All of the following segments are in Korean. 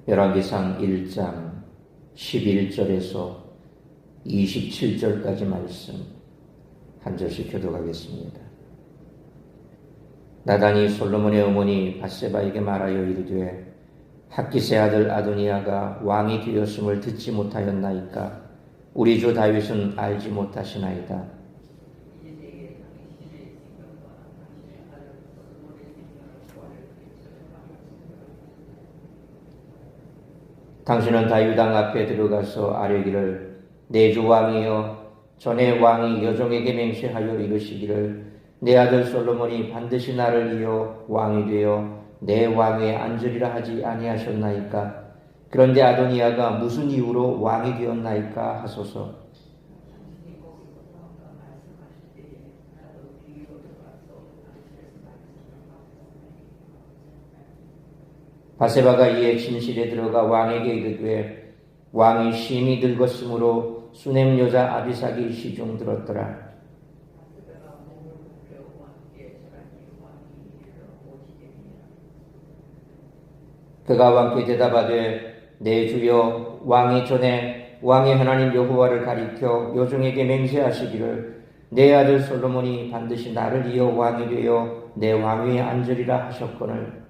열왕기상 1장 11절에서 27절까지 말씀 한 절씩 교독하겠습니다. 나단이 솔로몬의 어머니 밧세바에게 말하여 이르되 핫기스의 아들 아도니아가 왕이 되었음을 듣지 못하였나이까? 우리 주 다윗은 알지 못하시나이다. 당신은 다윗 왕 앞에 들어가서 아뢰기를 내 주 왕이여 전에 왕이 여종에게 맹세하여 이르시기를 내 아들 솔로몬이 반드시 나를 이어 왕이 되어 내 왕위에 앉으리라 하지 아니하셨나이까? 그런데 아도니아가 무슨 이유로 왕이 되었나이까 하소서. 밧세바가 이에 진실에 들어가 왕에게 이르되 왕이 심히 늙었으므로 수넴 여자 아비삭이 시중 들었더라. 그가 왕께 대답하되 내 주여 왕이 전에 왕의 하나님 여호와를 가리켜 여종에게 맹세하시기를 내 아들 솔로몬이 반드시 나를 이어 왕이 되어 내 왕위에 앉으리라 하셨거늘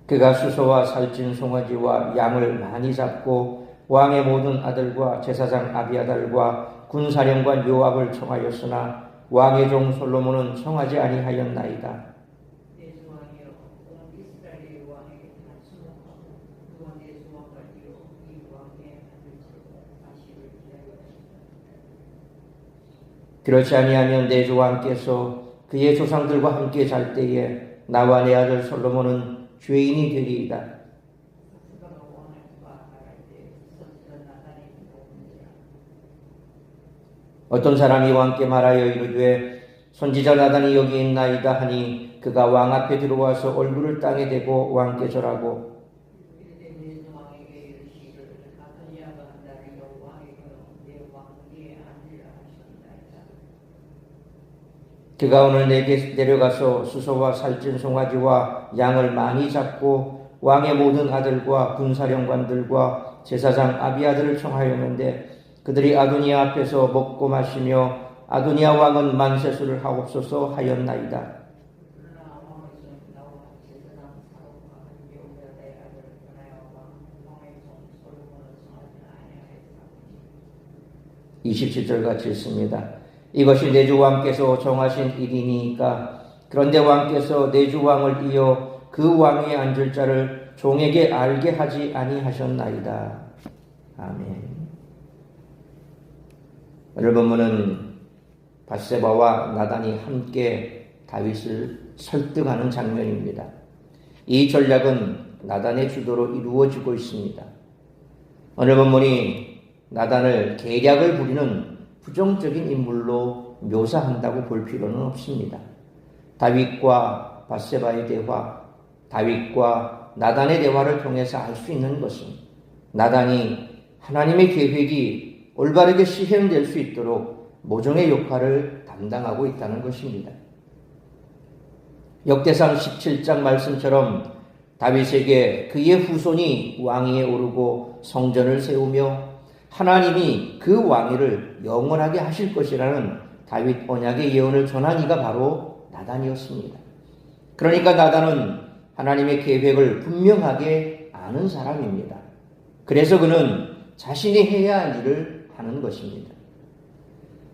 그가 수소와 살찐 송아지와 양을 많이 잡고 왕의 모든 아들과 제사장 아비아달과 군사령관 요압을 청하였으나 왕의 종 솔로몬은 청하지 아니하였나이다. 그렇지 아니하면 내 주 왕께서 그의 조상들과 함께 잘 때에 나와 내 아들 솔로몬은 죄인이 되리이다. 어떤 사람이 왕께 말하여 이르되 선지자 나단이 여기 있나이다 하니 그가 왕 앞에 들어와서 얼굴을 땅에 대고 왕께 절하고 그가 오늘 내게 내려가서 수소와 살찐 송아지와 양을 많이 잡고 왕의 모든 아들과 군사령관들과 제사장 아비아들을 청하였는데 그들이 아도니아 앞에서 먹고 마시며 아도니아 왕은 만세수를 하옵소서 하였나이다. 27절 같이 있습니다. 이것이 내 주 왕께서 정하신 일이니까 그런데 왕께서 내 주 왕을 이어 그 왕위에 앉을 자를 종에게 알게 하지 아니하셨나이다. 아멘. 오늘 본문은 밧세바와 나단이 함께 다윗을 설득하는 장면입니다. 이 전략은 나단의 주도로 이루어지고 있습니다. 오늘 본문이 나단을 계략을 부리는 부정적인 인물로 묘사한다고 볼 필요는 없습니다. 다윗과 밧세바의 대화, 다윗과 나단의 대화를 통해서 알 수 있는 것은 나단이 하나님의 계획이 올바르게 실현될 수 있도록 모종의 역할을 담당하고 있다는 것입니다. 역대상 17장 말씀처럼 다윗에게 그의 후손이 왕위에 오르고 성전을 세우며 하나님이 그 왕위를 영원하게 하실 것이라는 다윗 언약의 예언을 전한 이가 바로 나단이었습니다. 그러니까 나단은 하나님의 계획을 분명하게 아는 사람입니다. 그래서 그는 자신이 해야 할 일을 하는 것입니다.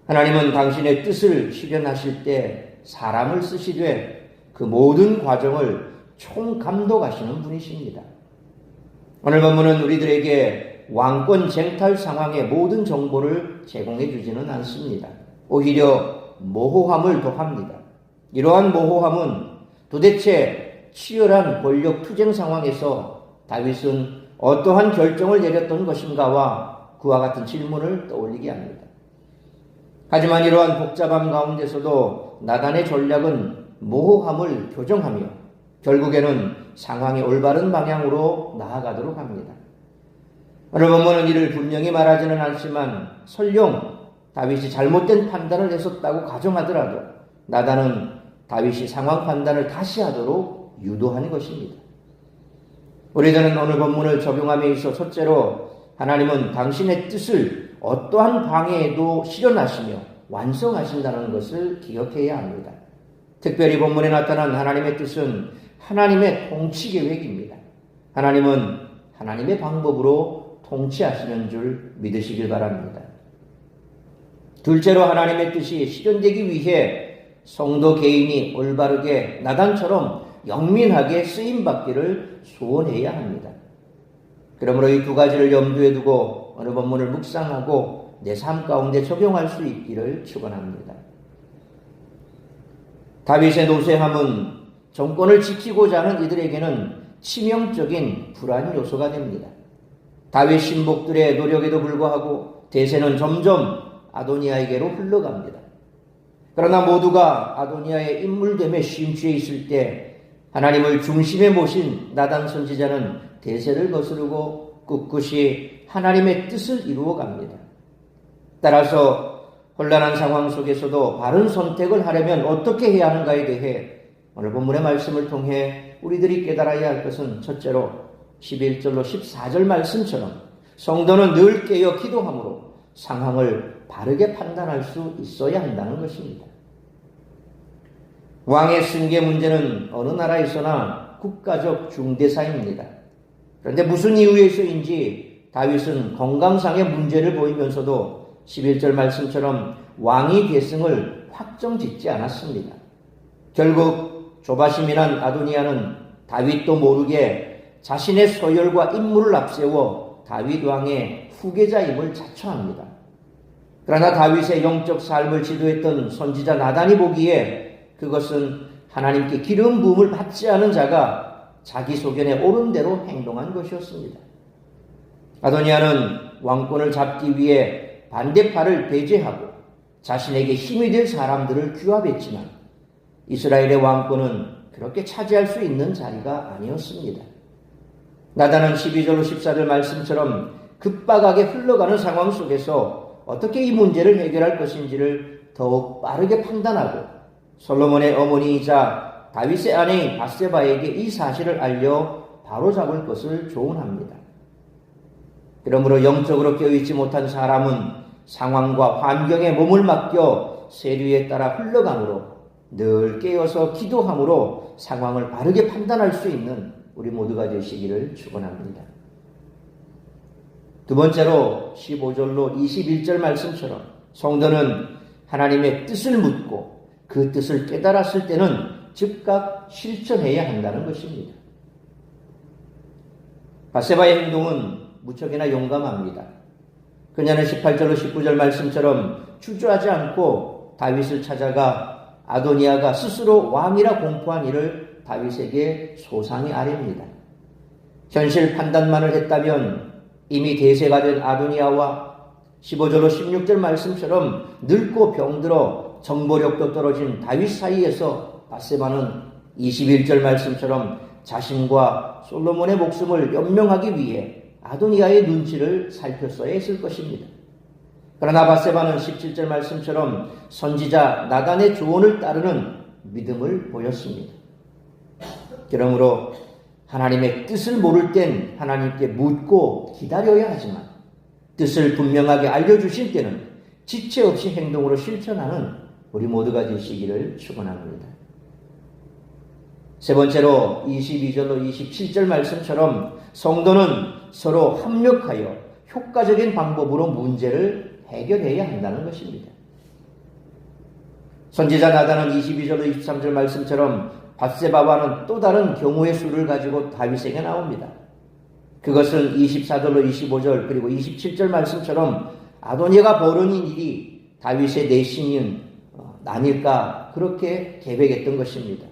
하나님은 당신의 뜻을 실현하실 때 사람을 쓰시되 그 모든 과정을 총감독하시는 분이십니다. 오늘 본문은 우리들에게 왕권 쟁탈 상황의 모든 정보를 제공해 주지는 않습니다. 오히려 모호함을 더합니다. 이러한 모호함은 도대체 치열한 권력 투쟁 상황에서 다윗은 어떠한 결정을 내렸던 것인가와 그와 같은 질문을 떠올리게 합니다. 하지만 이러한 복잡함 가운데서도 나단의 전략은 모호함을 교정하며 결국에는 상황이 올바른 방향으로 나아가도록 합니다. 오늘 본문은 이를 분명히 말하지는 않지만 설령 다윗이 잘못된 판단을 했었다고 가정하더라도 나단은 다윗이 상황 판단을 다시 하도록 유도한 것입니다. 우리들은 오늘 본문을 적용함에 있어 첫째로 하나님은 당신의 뜻을 어떠한 방해에도 실현하시며 완성하신다는 것을 기억해야 합니다. 특별히 본문에 나타난 하나님의 뜻은 하나님의 통치 계획입니다. 하나님은 하나님의 방법으로 통치하시는 줄 믿으시길 바랍니다. 둘째로 하나님의 뜻이 실현되기 위해 성도 개인이 올바르게 나단처럼 영민하게 쓰임받기를 소원해야 합니다. 그러므로 이 두 가지를 염두에 두고 어느 본문을 묵상하고 내 삶 가운데 적용할 수 있기를 축원합니다. 다윗의 노쇠함은 정권을 지키고자 하는 이들에게는 치명적인 불안 요소가 됩니다. 다윗 신복들의 노력에도 불구하고 대세는 점점 아도니아에게로 흘러갑니다. 그러나 모두가 아도니아의 인물됨에 심취해 있을 때 하나님을 중심에 모신 나단 선지자는 대세를 거스르고 꿋꿋이 하나님의 뜻을 이루어 갑니다. 따라서 혼란한 상황 속에서도 바른 선택을 하려면 어떻게 해야 하는가에 대해 오늘 본문의 말씀을 통해 우리들이 깨달아야 할 것은 첫째로 11절로 14절 말씀처럼 성도는 늘 깨어 기도함으로 상황을 바르게 판단할 수 있어야 한다는 것입니다. 왕의 승계 문제는 어느 나라에서나 국가적 중대사입니다. 그런데 무슨 이유에서인지 다윗은 건강상의 문제를 보이면서도 11절 말씀처럼 왕위 계승을 확정짓지 않았습니다. 결국 조바심이 난 아도니아는 다윗도 모르게 자신의 서열과 임무를 앞세워 다윗 왕의 후계자임을 자처합니다. 그러나 다윗의 영적 삶을 지도했던 선지자 나단이 보기에 그것은 하나님께 기름 부음을 받지 않은 자가 자기 소견에 옳은 대로 행동한 것이었습니다. 아도니아는 왕권을 잡기 위해 반대파를 배제하고 자신에게 힘이 될 사람들을 규합했지만 이스라엘의 왕권은 그렇게 차지할 수 있는 자리가 아니었습니다. 나단은 12절로 14절 말씀처럼 급박하게 흘러가는 상황 속에서 어떻게 이 문제를 해결할 것인지를 더욱 빠르게 판단하고 솔로몬의 어머니이자 다윗의 아내인 바세바에게 이 사실을 알려 바로잡을 것을 조언합니다. 그러므로 영적으로 깨어있지 못한 사람은 상황과 환경에 몸을 맡겨 세류에 따라 흘러가므로 늘 깨어서 기도함으로 상황을 바르게 판단할 수 있는 우리 모두가 되시기를 축원합니다. 두 번째로 15절로 21절 말씀처럼 성도는 하나님의 뜻을 묻고 그 뜻을 깨달았을 때는 즉각 실천해야 한다는 것입니다. 바세바의 행동은 무척이나 용감합니다. 그녀는 18절로 19절 말씀처럼 주저하지 않고 다윗을 찾아가 아도니아가 스스로 왕이라 공포한 일을 다윗에게 소상히 아뢰입니다. 현실 판단만을 했다면 이미 대세가 된 아도니아와 15절로 16절 말씀처럼 늙고 병들어 정보력도 떨어진 다윗 사이에서 바세바는 21절 말씀처럼 자신과 솔로몬의 목숨을 연명하기 위해 아도니아의 눈치를 살폈어야 했을 것입니다. 그러나 바세바는 17절 말씀처럼 선지자 나단의 조언을 따르는 믿음을 보였습니다. 그러므로 하나님의 뜻을 모를 땐 하나님께 묻고 기다려야 하지만 뜻을 분명하게 알려주실 때는 지체 없이 행동으로 실천하는 우리 모두가 되시기를 축원합니다. 세 번째로 22절로 27절 말씀처럼 성도는 서로 합력하여 효과적인 방법으로 문제를 해결해야 한다는 것입니다. 선지자 나단은 22절로 23절 말씀처럼 바세바와는 또 다른 경우의 수를 가지고 다윗에게 나옵니다. 그것은 24절로 25절 그리고 27절 말씀처럼 아도니아가 벌어진 일이 다윗의 내심인 아닐까 그렇게 계획했던 것입니다.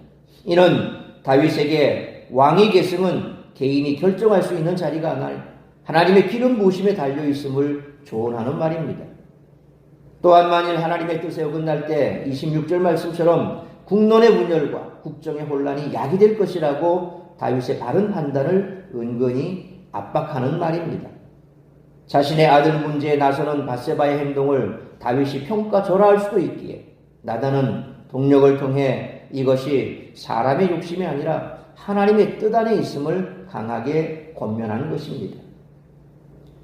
이는 다윗에게 왕위 계승은 개인이 결정할 수 있는 자리가 아니라 하나님의 기름 부으심에 달려있음을 조언하는 말입니다. 또한 만일 하나님의 뜻에 어긋날 때 26절 말씀처럼 국론의 분열과 국정의 혼란이 야기될 것이라고 다윗의 바른 판단을 은근히 압박하는 말입니다. 자신의 아들 문제에 나서는 바세바의 행동을 다윗이 평가절하할 수도 있기에 나단은 동력을 통해 이것이 사람의 욕심이 아니라 하나님의 뜻 안에 있음을 강하게 권면하는 것입니다.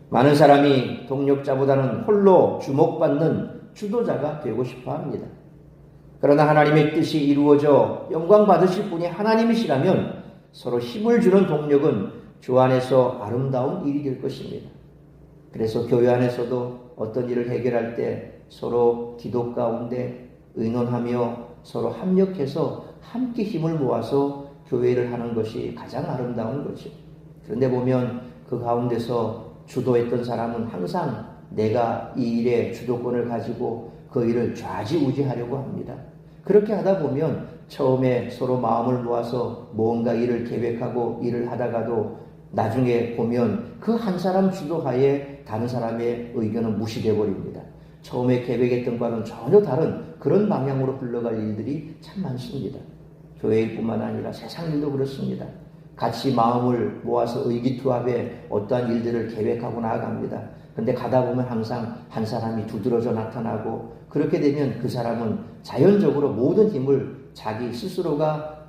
많은 사람이 동력자보다는 홀로 주목받는 주도자가 되고 싶어 합니다. 그러나 하나님의 뜻이 이루어져 영광 받으실 분이 하나님이시라면 서로 힘을 주는 동력은 주 안에서 아름다운 일이 될 것입니다. 그래서 교회 안에서도 어떤 일을 해결할 때 서로 기도 가운데 의논하며 서로 합력해서 함께 힘을 모아서 교회를 하는 것이 가장 아름다운 거죠. 그런데 보면 그 가운데서 주도했던 사람은 항상 내가 이 일의 주도권을 가지고 그 일을 좌지우지하려고 합니다. 그렇게 하다 보면 처음에 서로 마음을 모아서 뭔가 일을 계획하고 일을 하다가도 나중에 보면 그 한 사람 주도하에 다른 사람의 의견은 무시되어 버립니다. 처음에 계획했던 것과는 전혀 다른 그런 방향으로 흘러갈 일들이 참 많습니다. 교회일 뿐만 아니라 세상 일도 그렇습니다. 같이 마음을 모아서 의기투합에 어떠한 일들을 계획하고 나아갑니다. 그런데 가다 보면 항상 한 사람이 두드러져 나타나고 그렇게 되면 그 사람은 자연적으로 모든 힘을 자기 스스로가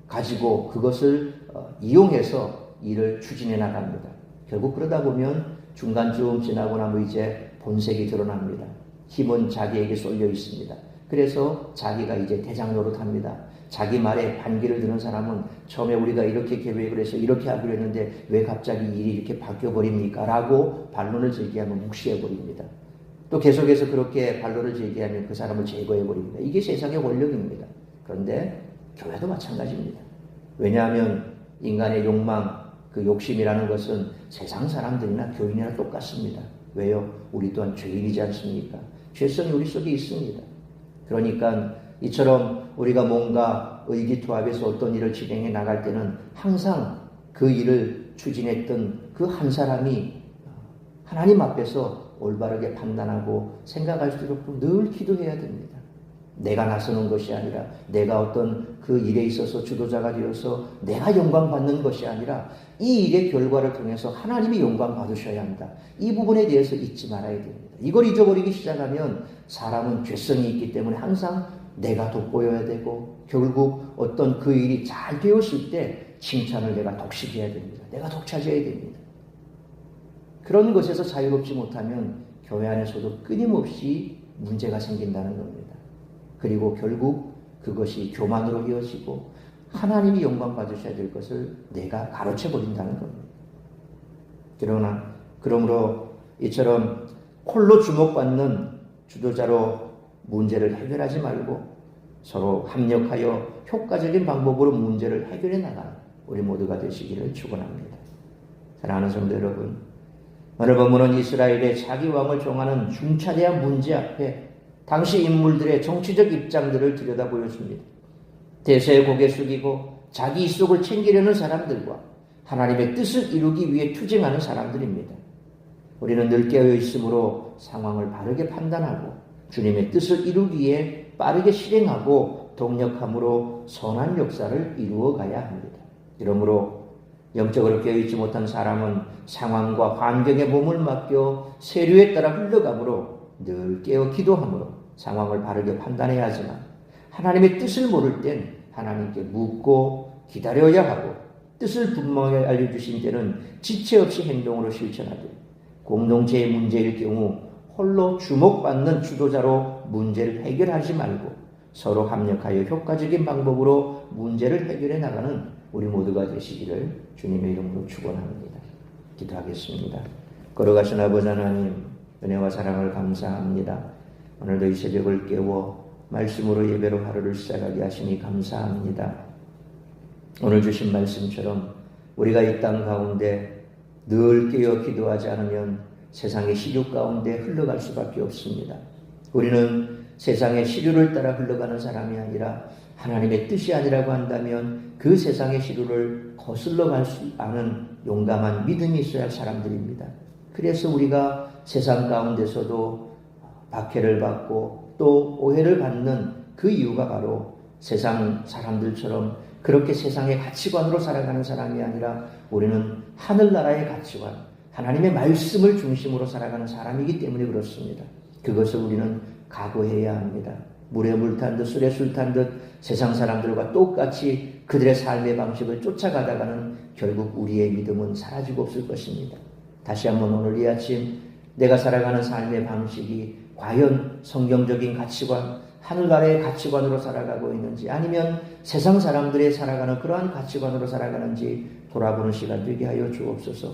가지고 그것을 이용해서 일을 추진해 나갑니다. 결국 그러다 보면 중간쯤 지나고 나면 이제 본색이 드러납니다. 힘은 자기에게 쏠려 있습니다. 그래서 자기가 이제 대장 노릇합니다. 자기 말에 반기를 드는 사람은 처음에 우리가 이렇게 계획을 해서 이렇게 하기로 했는데 왜 갑자기 일이 이렇게 바뀌어버립니까? 라고 반론을 제기하면 묵시해버립니다. 또 계속해서 그렇게 반론을 제기하면 그 사람을 제거해버립니다. 이게 세상의 권력입니다. 그런데 교회도 마찬가지입니다. 왜냐하면 인간의 욕망, 그 욕심이라는 것은 세상 사람들이나 교인이나 똑같습니다. 왜요? 우리 또한 죄인이지 않습니까? 죄성이 우리 속에 있습니다. 그러니까 이처럼 우리가 뭔가 의기투합해서 어떤 일을 진행해 나갈 때는 항상 그 일을 추진했던 그 한 사람이 하나님 앞에서 올바르게 판단하고 생각할 수 있도록 늘 기도해야 됩니다. 내가 나서는 것이 아니라 내가 어떤 그 일에 있어서 주도자가 되어서 내가 영광 받는 것이 아니라 이 일의 결과를 통해서 하나님이 영광 받으셔야 합니다. 이 부분에 대해서 잊지 말아야 됩니다. 이걸 잊어버리기 시작하면 사람은 죄성이 있기 때문에 항상 내가 돋보여야 되고 결국 어떤 그 일이 잘 되었을 때 칭찬을 내가 독식해야 됩니다. 내가 독차지해야 됩니다. 그런 것에서 자유롭지 못하면 교회 안에서도 끊임없이 문제가 생긴다는 겁니다. 그리고 결국 그것이 교만으로 이어지고 하나님이 영광 받으셔야 될 것을 내가 가로채버린다는 겁니다. 그러므로 이처럼 홀로 주목받는 주도자로 문제를 해결하지 말고 서로 합력하여 효과적인 방법으로 문제를 해결해 나가는 우리 모두가 되시기를 축원합니다. 사랑하는 성도 여러분, 오늘 본문은 이스라엘의 자기 왕을 정하는 중차대한 문제 앞에 당시 인물들의 정치적 입장들을 들여다 보여줍니다. 대세에 고개 숙이고 자기 이속을 챙기려는 사람들과 하나님의 뜻을 이루기 위해 투쟁하는 사람들입니다. 우리는 늘 깨어 있으므로 상황을 바르게 판단하고 주님의 뜻을 이루기에 빠르게 실행하고 동력함으로 선한 역사를 이루어 가야 합니다. 이러므로 영적으로 깨어있지 못한 사람은 상황과 환경에 몸을 맡겨 세류에 따라 흘러가므로 늘 깨어 기도하므로 상황을 바르게 판단해야 하지만 하나님의 뜻을 모를 땐 하나님께 묻고 기다려야 하고 뜻을 분명하게 알려주신 때는 지체 없이 행동으로 실천하되 공동체의 문제일 경우 홀로 주목받는 주도자로 문제를 해결하지 말고 서로 합력하여 효과적인 방법으로 문제를 해결해 나가는 우리 모두가 되시기를 주님의 이름으로 축원합니다. 기도하겠습니다. 걸어가신 아버지 하나님, 은혜와 사랑을 감사합니다. 오늘도 이 새벽을 깨워 말씀으로 예배로 하루를 시작하게 하시니 감사합니다. 오늘 주신 말씀처럼 우리가 이 땅 가운데 늘 깨어 기도하지 않으면 세상의 시류 가운데 흘러갈 수밖에 없습니다. 우리는 세상의 시류를 따라 흘러가는 사람이 아니라 하나님의 뜻이 아니라고 한다면 그 세상의 시류를 거슬러 갈 수 않은 용감한 믿음이 있어야 할 사람들입니다. 그래서 우리가 세상 가운데서도 박해를 받고 또 오해를 받는 그 이유가 바로 세상 사람들처럼 그렇게 세상의 가치관으로 살아가는 사람이 아니라 우리는 하늘나라의 가치관, 하나님의 말씀을 중심으로 살아가는 사람이기 때문에 그렇습니다. 그것을 우리는 각오해야 합니다. 물에 물 탄 듯 술에 술 탄 듯 세상 사람들과 똑같이 그들의 삶의 방식을 쫓아가다가는 결국 우리의 믿음은 사라지고 없을 것입니다. 다시 한번 오늘 이 아침 내가 살아가는 삶의 방식이 과연 성경적인 가치관, 하늘 아래의 가치관으로 살아가고 있는지, 아니면 세상 사람들의 살아가는 그러한 가치관으로 살아가는지 돌아보는 시간 되게 하여 주옵소서.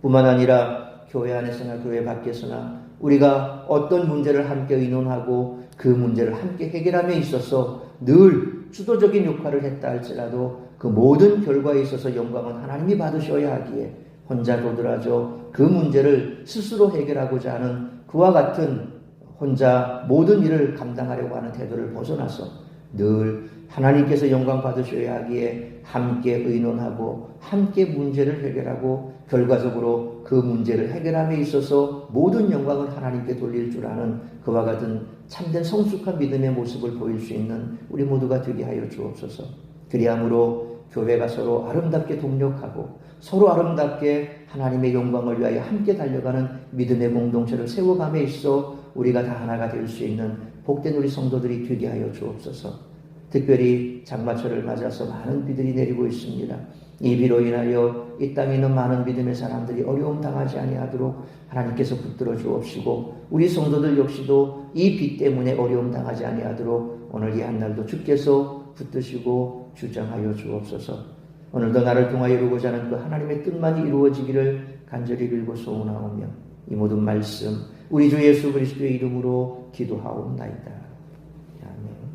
뿐만 아니라 교회 안에서나 교회 밖에서나 우리가 어떤 문제를 함께 의논하고 그 문제를 함께 해결함에 있어서 늘 주도적인 역할을 했다 할지라도 그 모든 결과에 있어서 영광은 하나님이 받으셔야 하기에 혼자 도드라져 그 문제를 스스로 해결하고자 하는 그와 같은 혼자 모든 일을 감당하려고 하는 태도를 벗어나서 늘 하나님께서 영광 받으셔야 하기에 함께 의논하고 함께 문제를 해결하고 결과적으로 그 문제를 해결함에 있어서 모든 영광을 하나님께 돌릴 줄 아는 그와 같은 참된 성숙한 믿음의 모습을 보일 수 있는 우리 모두가 되게 하여 주옵소서. 그리함으로 교회가 서로 아름답게 동력하고 서로 아름답게 하나님의 영광을 위하여 함께 달려가는 믿음의 공동체를 세워감에 있어 우리가 다 하나가 될 수 있는 복된 우리 성도들이 되게 하여 주옵소서. 특별히 장마철을 맞아서 많은 비들이 내리고 있습니다. 이 비로 인하여 이 땅에 있는 많은 믿음의 사람들이 어려움 당하지 아니하도록 하나님께서 붙들어 주옵시고 우리 성도들 역시도 이 비 때문에 어려움 당하지 아니하도록 오늘 이 한날도 주께서 붙드시고 주장하여 주옵소서. 오늘도 나를 통하여 이루고자 하는 그 하나님의 뜻만이 이루어지기를 간절히 빌고 소원하오며 이 모든 말씀 우리 주 예수 그리스도의 이름으로 기도하옵나이다.